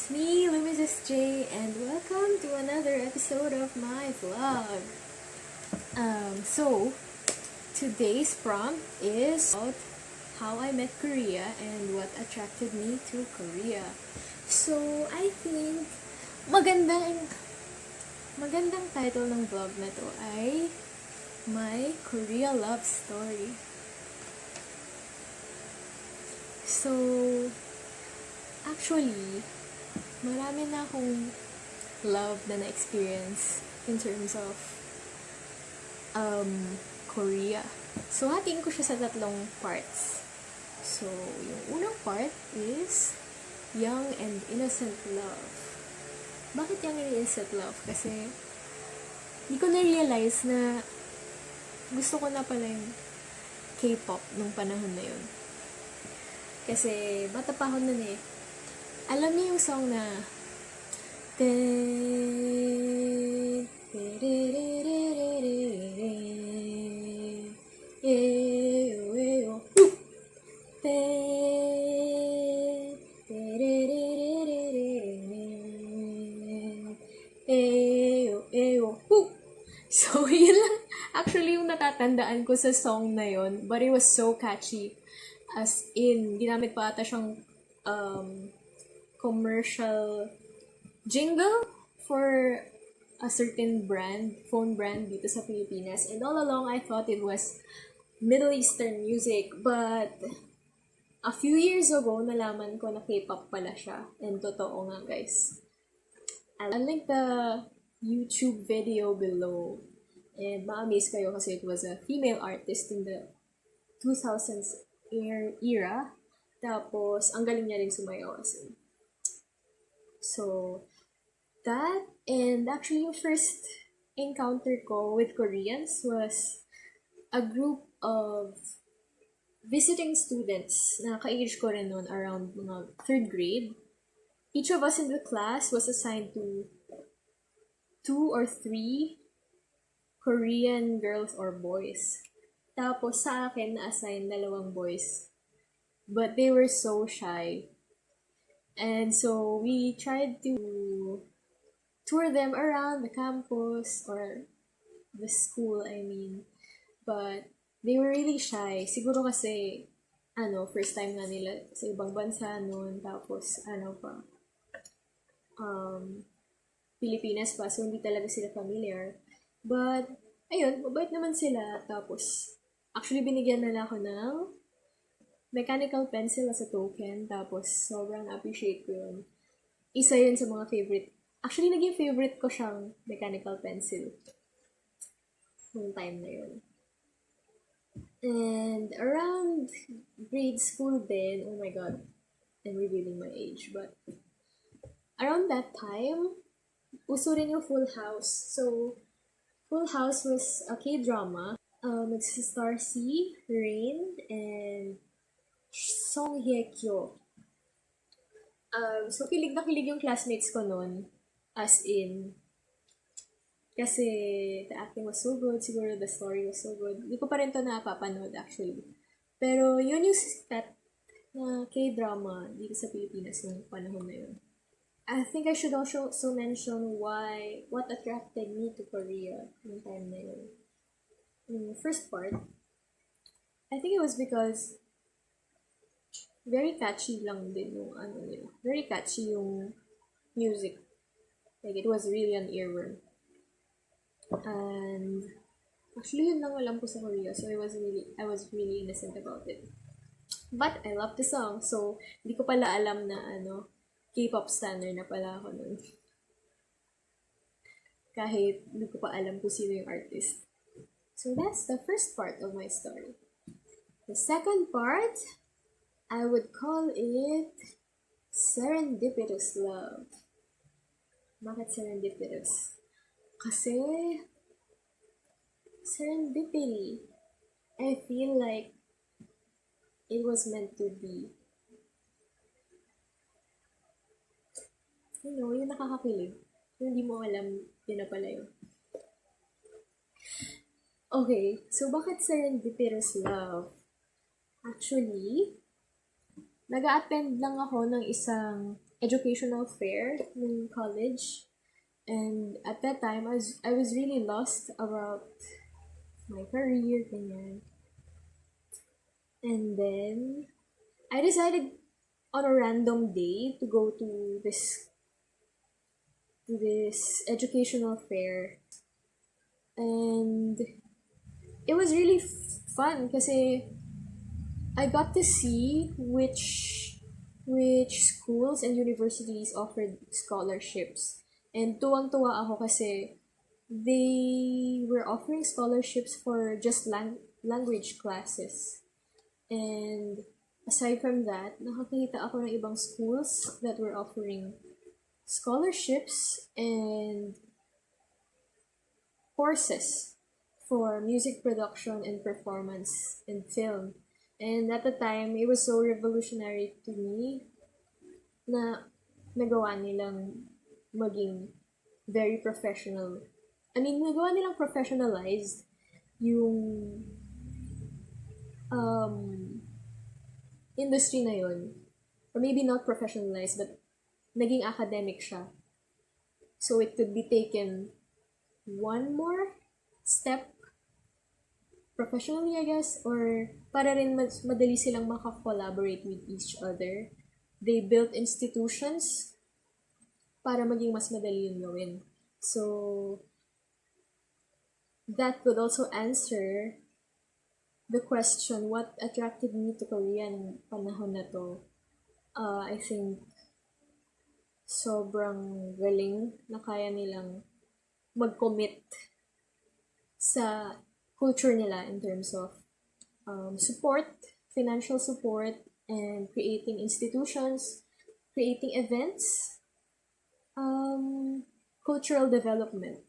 It's me, Lumisis J, and welcome to another episode of my vlog. So, today's prompt is about how I met Korea and what attracted me to Korea. So, I think magandang title ng vlog na to ay My Korea Love Story. So, actually, marami na akong love na na-experience in terms of Korea. So, hatiin ko siya sa tatlong parts. So, yung unang part is young and innocent love. Bakit young and innocent love? Kasi, hindi ko na-realize na gusto ko na pala yung K-pop nung panahon na yun. Kasi, bata pa ako nun eh. Alam niyo yung song na So, yun lang. Actually, yung natatandaan ko sa song na yun. But it was so catchy. As in, ginamit pa ata siyang commercial jingle for a certain brand, phone brand dito sa Pilipinas. And all along, I thought it was Middle Eastern music. But a few years ago, nalaman ko na K-pop pala siya. And totoo nga, guys. I'll link the YouTube video below. And ma-amaze kayo kasi it was a female artist in the 2000s era. Tapos, ang galing niya rin sumayaw. So, that, and actually yung first encounter ko with Koreans was a group of visiting students na ka-age ko rin noon around mga 3rd grade. Each of us in the class was assigned to 2 or 3 Korean girls or boys. Tapos sa akin, na-assign 2 boys. But they were so shy. And so we tried to tour them around the campus or the school, I mean. But they were really shy. Siguro kasi, first time nga nila sa ibang bansa noon. Tapos, Pilipinas pa. So, hindi talaga sila familiar. But, ayun, mabait naman sila. Tapos, actually, binigyan nila ako ng mechanical pencil as a token. Tapos, sobrang appreciate ko yun. Isa yun sa mga favorite. Actually, naging favorite ko siyang mechanical pencil. Noong time na yun. And around grade school then, oh my god, I'm revealing my age. But, around that time, uso rin yung Full House. So, Full House was a K-drama. It's Star C, Rain, and Song Hye Kyo. So, kilig na kilig yung classmates ko noon. As in, kasi the acting was so good, siguro the story was so good. Hindi ko pa rin to napapanood actually. Pero yun yung sikat na K-drama dito sa Pilipinas yung panahon na yun. I think I should also mention what attracted me to Korea yung time na yun. In the first part, I think it was because very catchy lang din yung nila. Very catchy yung music. Like, it was really an earworm. And actually, yun lang alam ko sa Korea. So, I was really innocent about it. But, I love the song. So, hindi ko pala alam na K-pop standard na pala ako nun. Kahit hindi ko pa alam kung sino yung artist. So, that's the first part of my story. The second part, I would call it serendipitous love. Bakit serendipitous? Kasi, serendipity. I feel like it was meant to be. Yung nakakakilig. Yung hindi mo alam, yun na pala yun. Okay, so bakit serendipitous love? Actually, nag-a-attend lang ako ng isang educational fair in college. And at that time, I was really lost about my career, ganyan. And then, I decided on a random day to go to this educational fair. And it was really fun kasi I got to see which schools and universities offered scholarships. And tuwang-tuwa ako kasi they were offering scholarships for just language classes. And aside from that, nakakita ako ng ibang schools that were offering scholarships and courses for music production and performance and film. And at the time, it was so revolutionary to me na nagawa nilang maging very professional. I mean, nagawa nilang professionalized yung industry na yun. Or maybe not professionalized, but naging academic siya. So it could be taken one more step professionally, I guess, or para rin madali silang maka-collaborate with each other. They built institutions para maging mas madali yung gawin. So, that could also answer the question, what attracted me to Korea nung panahon na to. I think sobrang galing na kaya nilang mag-commit sa culture nila in terms of support, financial support, and creating institutions, creating events, cultural development.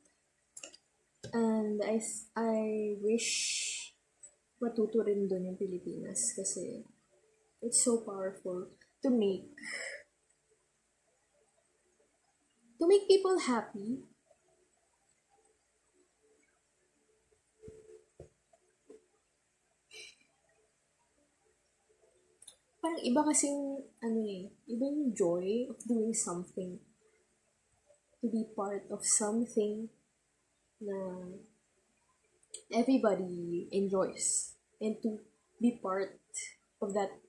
And I wish matuto rin dun yung Pilipinas kasi it's so powerful to make people happy. Parang iba kasing, iba yung joy of doing something. To be part of something na everybody enjoys. And to be part of that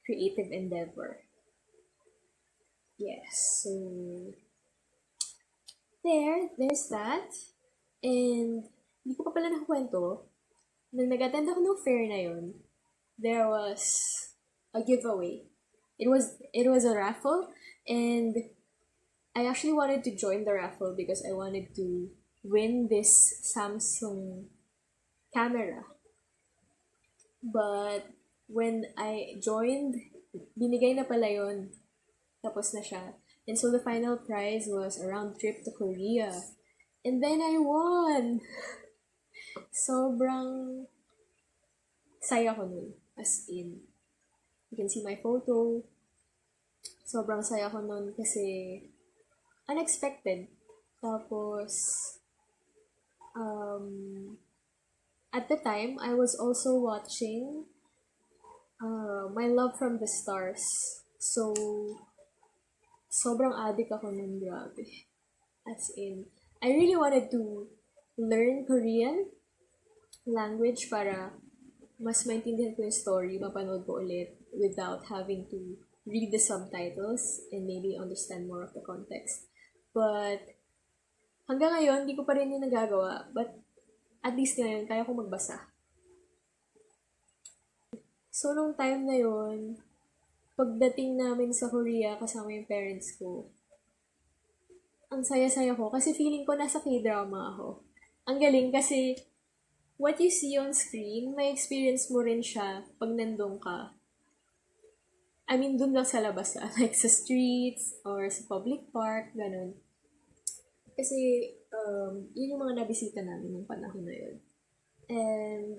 creative endeavor. Yes, so there's that. And hindi ko pa pala nakakwento, nung nag-attend ako ng fair na yun, there was a giveaway. It was a raffle, and I actually wanted to join the raffle because I wanted to win this Samsung camera. But when I joined, binigay na pala yun. Tapos na siya. And so the final prize was a round trip to Korea. And then I won! Sobrang saya ko nun. As in, you can see my photo. Sobrang saya ko nun kasi unexpected. Tapos, at the time, I was also watching My Love from the Stars. So, sobrang addict ako nun, grabe. As in, I really wanted to learn Korean language para mas maintindihan ko yung story, mapanood ko ulit without having to read the subtitles and maybe understand more of the context. But, hanggang ngayon, hindi ko pa rin yung nagagawa. But, at least ngayon, kaya ko magbasa. So, nung time na yun, pagdating namin sa Korea kasama yung parents ko, ang saya-saya ko kasi feeling ko nasa K-drama ako. Ang galing kasi what you see on screen, may experience mo rin siya pag nandun ka. I mean, dun lang sa labas like sa streets or sa public park, ganun. Kasi, yun yung mga nabisita namin yung panahon na yun. And,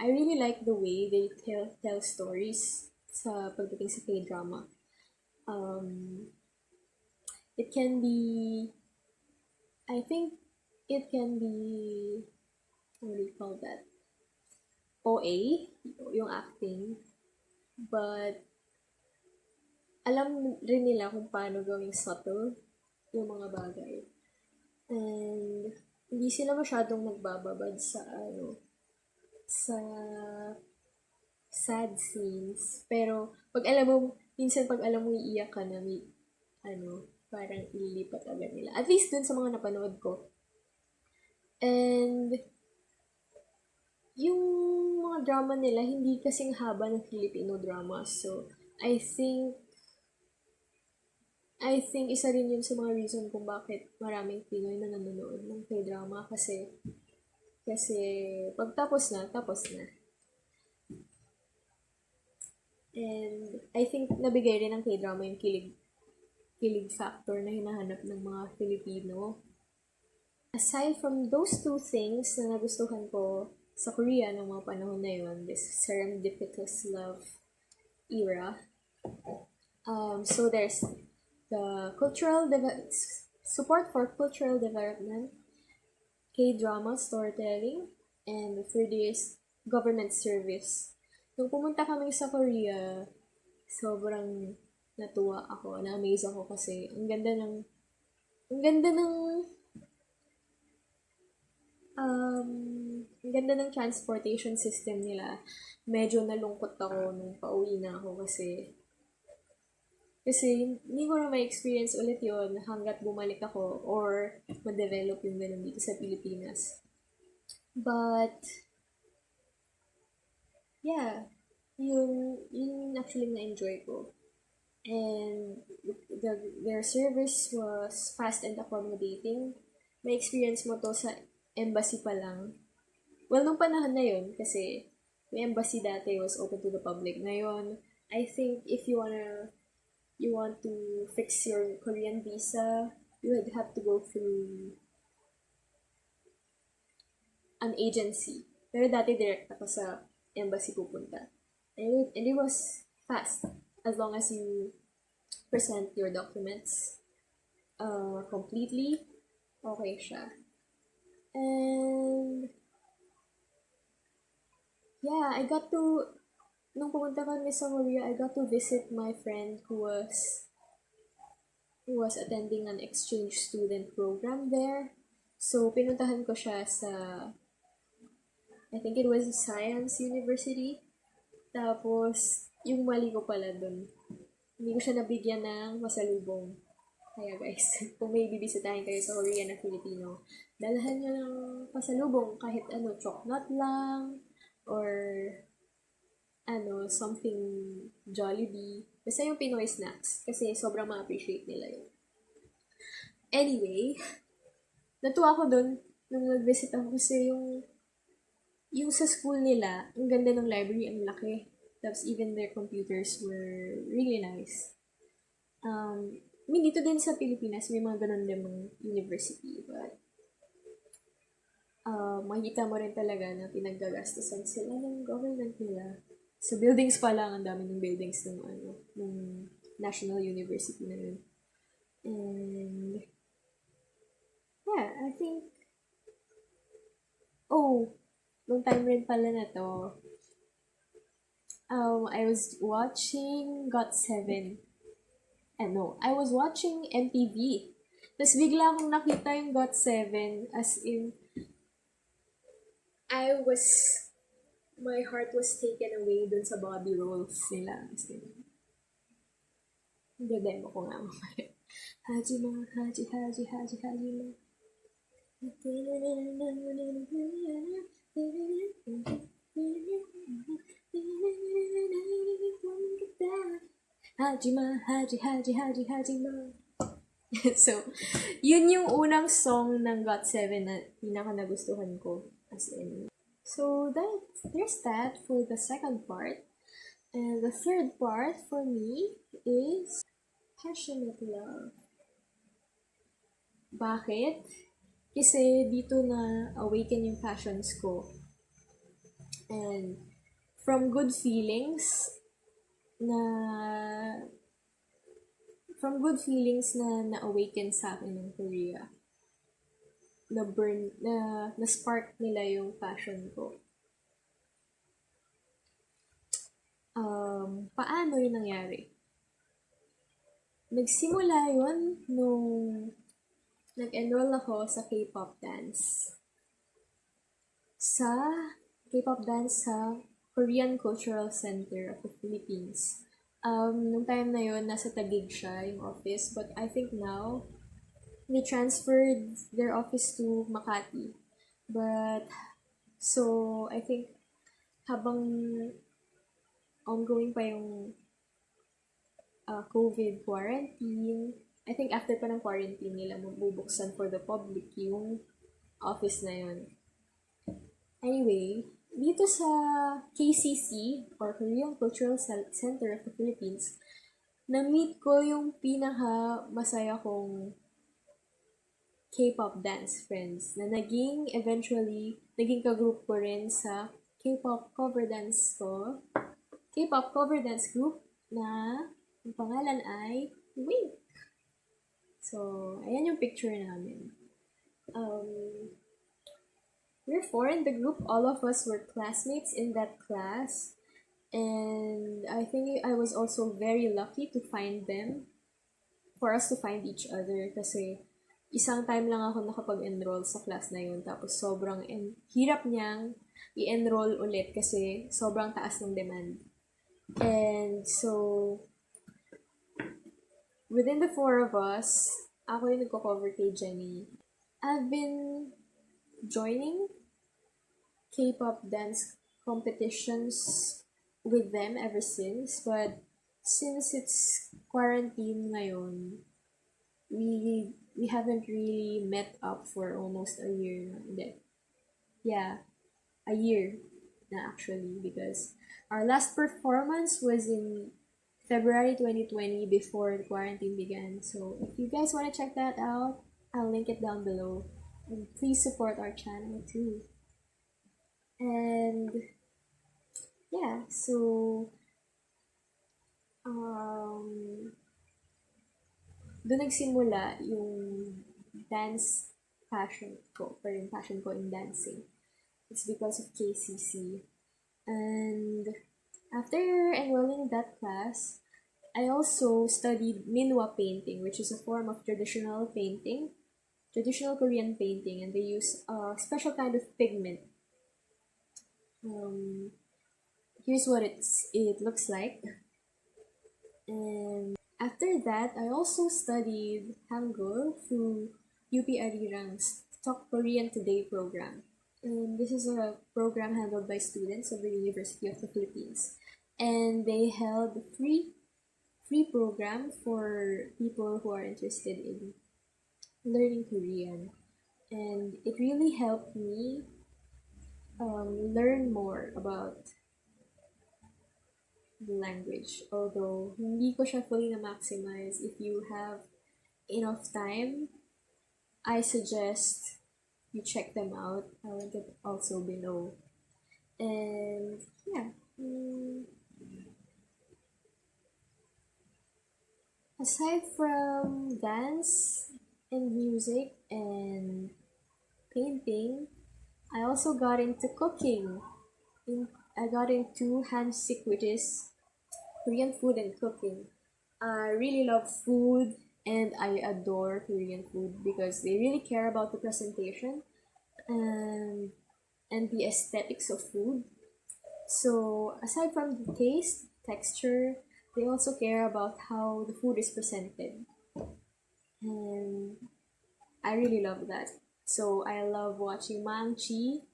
I really like the way they tell stories sa pagdating sa K-drama. It can be, I think it can be, what do you call that? OA, yung acting. But, alam rin nila kung paano gawing subtle yung mga bagay. And, hindi sila masyadong nagbababad sa, sa sad scenes. Pero, minsan pag alam mo iiyak ka na, parang ililipat agad nila. At least dun sa mga napanood ko. And, yung mga drama nila, hindi kasing haba ng Filipino drama. So, I think isa rin yun sa mga reason kung bakit maraming Pinoy na nanonood ng K-drama kasi pag tapos na. And I think nabigay rin ng K-drama yung kilig factor na hinahanap ng mga Filipino. Aside from those two things na nagustuhan ko sa Korea ng mga panahon na yun, this serendipitous love era. So there's the support for cultural development, K-drama storytelling, and the third is government service. Nung pumunta kami sa Korea, sobrang natuwa ako, na-amaze ako kasi ang ganda ng transportation system nila. Medyo nalungkot ako nung pauwi na ako kasi hindi ko na ma-experience ulit yon hanggat bumalik ako or ma-develop yung ganun dito sa Pilipinas. But, yeah, yun actually na-enjoy ko. And their service was fast and accommodating. May experience mo to sa embassy pa lang. Well, nung panahon na yun, kasi yung embassy dati was open to the public. Ngayon, I think if you want to fix your Korean visa, you would have to go through an agency. Pero dati direct ako sa embassy pupunta. And it was fast as long as you present your documents completely. Okay siya. And yeah, nung pumunta kami sa Korea, I got to visit my friend who was attending an exchange student program there. So, pinuntahan ko siya sa, I think it was Science University. Tapos, yung mali ko pala dun, hindi ko siya nabigyan ng masalubong. Kaya guys, kung may bibisitahin kayo sa Korea na Filipino, dalahan nyo ng pasalubong kahit chocolate lang, or something Jollibee. Basta yung Pinoy snacks. Kasi sobrang ma-appreciate nila yun. Anyway, natuwa ako dun nung nag-visit ako kasi yung sa school nila, ang ganda ng library, ang laki. Tapos even their computers were really nice. Dito din sa Pilipinas, may mga ganun din mga university. But, makikita mo rin talaga na pinaggagastusan sila ng government nila. Sa buildings pa lang, ang dami ng buildings ng National University na yun. And, yeah, I think, nung time rin pala na to, I was watching GOT7. I was watching MTV. Tapos bigla akong nakita yung GOT7, as in, my heart was taken away dun sa body rolls nila. Demo ko nga mamaya. Hajima, haji, haji, haji, hajima. Hajima, haji, haji, haji, hajima. So, yun yung unang song ng GOT7 na pinaka nagustuhan ko. So, there's that for the second part. And the third part for me is passionate love. Bakit? Kasi dito na awaken yung passions ko. And from good feelings na na-awaken sa akin ng Korea, na spark nila yung passion ko. paano yun nangyari? Nagsimula yun nung nag-enroll ako sa K-pop dance. Sa K-pop dance sa Korean Cultural Center of the Philippines. Nung time na yun, nasa Taguig siya, yung office. But I think now, they transferred their office to Makati. But, so, I think, habang ongoing pa yung COVID quarantine, I think after pa ng quarantine nila, mabubuksan for the public yung office na yun. Anyway, dito sa KCC, or Korean Cultural Center of the Philippines, na-meet ko yung pinaka-masaya kong K-pop dance friends na naging ka-group ko rin sa K-pop cover dance ko. K-pop cover dance group na ang pangalan ay Wink. So, ayan yung picture namin. We're four in the group. All of us were classmates in that class. And I think I was also very lucky to find them. For us to find each other. Kasi isang time lang ako nakapag-enroll sa class na yun. Tapos sobrang hirap niyang i-enroll ulit kasi sobrang taas ng demand. And so, within the four of us, ako yung nagko-cover kay Jenny. I've been joining K-pop dance competitions with them ever since, but since it's quarantine ngayon, we haven't really met up for almost a year na. Yeah, a year na actually, because our last performance was in February 2020 before the quarantine began. So if you guys want to check that out, I'll link it down below. And please support our channel too. And yeah, so doon nagsimula yung dance passion ko, or yung passion ko in dancing. It's because of KCC. And after enrolling in that class, I also studied Minwa painting, which is a form of traditional painting, traditional Korean painting, and they use a special kind of pigment. Here's what it looks like. And after that, I also studied Hangul through UP Arirang's Talk Korean Today program. And this is a program handled by students of the University of the Philippines. And they held a free program for people who are interested in learning Korean. And it really helped me learn more about the language. Although, hindi ko siya fully na-maximize. If you have enough time, I suggest you check them out. I'll link it also below. And yeah. Aside from dance and music and painting, I also got into cooking. I got into Hansik, which is Korean food and cooking. I really love food and I adore Korean food because they really care about the presentation and the aesthetics of food. So aside from the taste, texture, they also care about how the food is presented. And I really love that. So I love watching Mangchi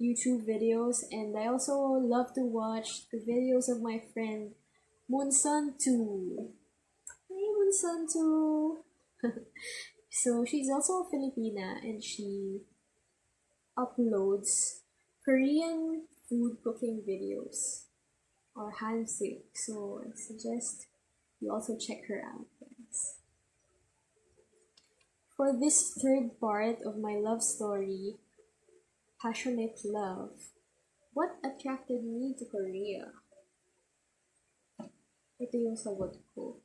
YouTube videos, and I also love to watch the videos of my friend Moonsun 2. Hey Moonsun 2! So she's also a Filipina and she uploads Korean food cooking videos or Hansik. So I suggest you also check her out, guys. For this third part of my love story, passionate love, what attracted me to Korea? Ito yung sagot ko.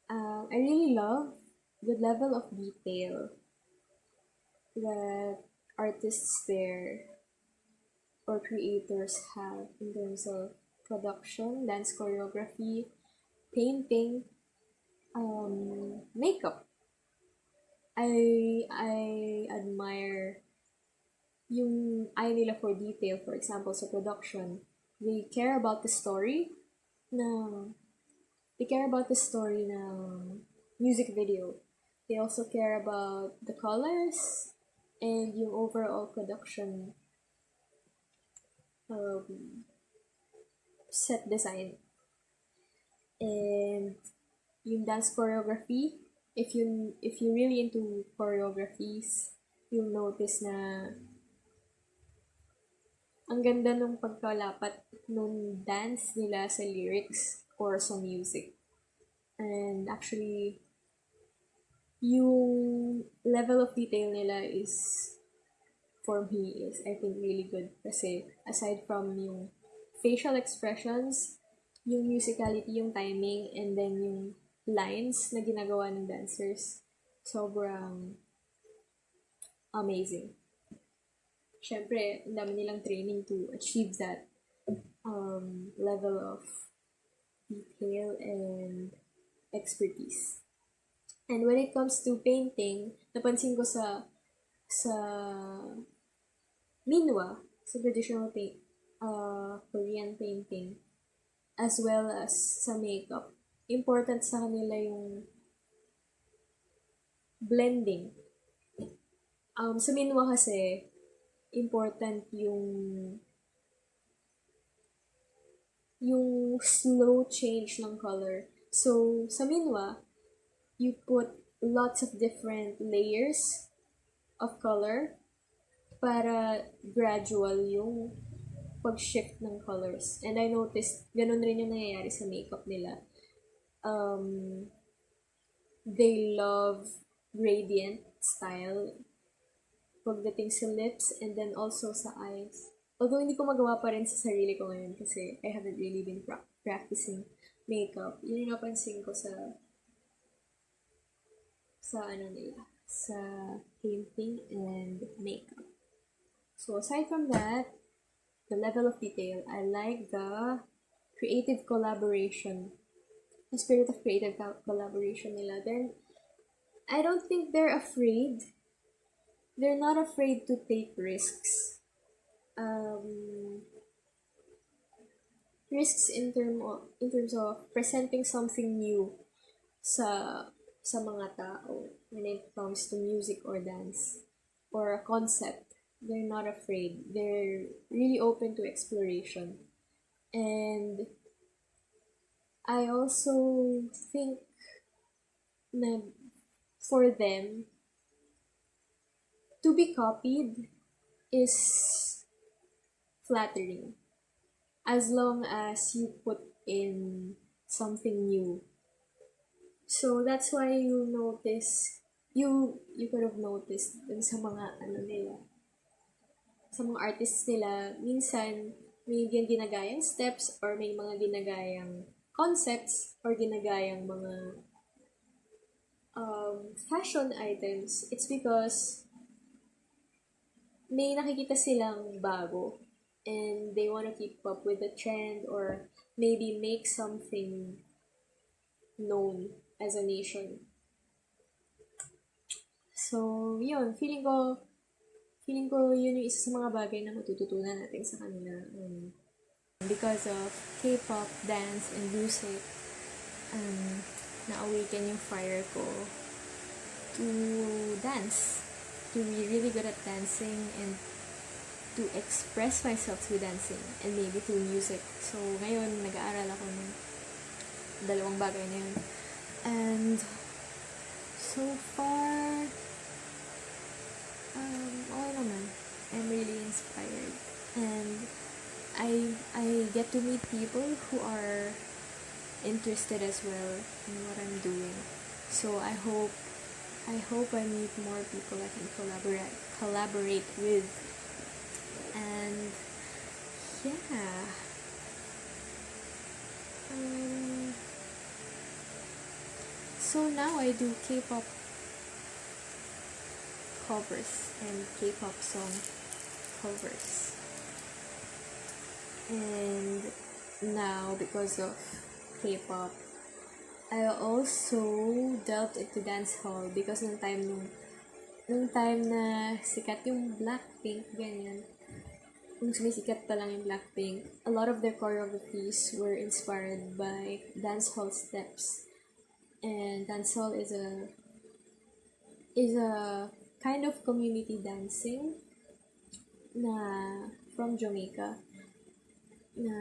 I really love the level of detail that artists there or creators have in terms of production, dance choreography, painting, makeup. I admire yung eye nila for detail. For example, sa production, they care about the story ng music video. They also care about the colors and yung overall production set design. And yung dance choreography, if you really into choreographies, you'll notice na ang ganda nung pagkalapat nung dance nila sa lyrics or sa music. And actually, yung level of detail nila for me, I think, really good. Kasi aside from yung facial expressions, yung musicality, yung timing, and then yung lines na ginagawa ng dancers, sobrang amazing. Syempre, ang dami nilang training to achieve that level of detail and expertise. And when it comes to painting, napansin ko sa Minwa, sa traditional Korean painting, as well as sa makeup, important sa kanila yung blending. Sa Minwa kasi, important yung slow change ng color. So, sa Minwa, you put lots of different layers of color para gradual yung pag-shift ng colors. And I noticed, ganun rin yung nangyayari sa makeup nila. They love gradient style pagdating sa lips and then also sa eyes. Although hindi ko magawa pa rin sa sarili ko ngayon kasi I haven't really been practicing makeup. Yun yung napansin ko sa painting and makeup. So aside from that, the level of detail, I like the creative collaboration. The spirit of creative collaboration nila. I don't think they're afraid. They're not afraid to take risks. Risks in terms of presenting something new sa mga tao when it comes to music or dance or a concept. They're not afraid. They're really open to exploration. And I also think na for them, to be copied is flattering as long as you put in something new. So that's why you could have noticed dun sa mga sa mga artists nila, minsan may ginagayang steps or may mga ginagayang concepts or ginagayang mga fashion items. It's because may nakikita silang bago and they want to keep up with the trend or maybe make something known as a nation. So, yun. Feeling ko yun yung isa sa mga bagay na matututunan natin sa kanila. Because of K-pop, dance, and music, na-awaken yung fire ko to dance. To be really good at dancing and to express myself through dancing and maybe through music. So, ngayon, nag-aaral ako ng dalawang bagay na yun. And so far, okay naman. I'm really inspired. And I get to meet people who are interested as well in what I'm doing. So I hope I meet more people I can collaborate with. And yeah. So now I do K-pop covers and K-pop song covers. And now because of K-pop. I also delved into dancehall because nung time na sikat yung Blackpink, ganyan. Kung sumisikat pa lang yung Blackpink, a lot of their choreographies were inspired by dancehall steps. And dancehall is a kind of community dancing na from Jamaica na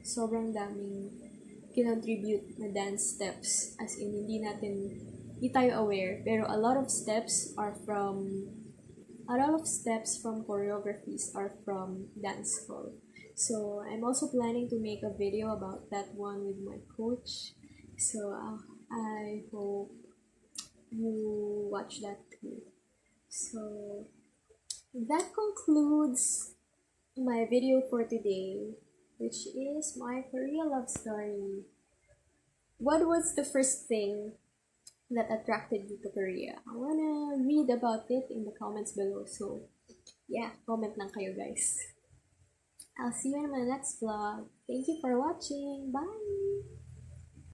sobrang daming kinontribute na dance steps, as in hindi tayo aware, pero a lot of steps from choreographies are from dancehall. So I'm also planning to make a video about that one with my coach. So I hope you watch that too. So that concludes my video for today, which is my Korea love story. What was the first thing that attracted you to Korea? I wanna read about it in the comments below. So yeah, comment lang kayo guys. I'll see you in my next vlog. Thank you for watching. Bye!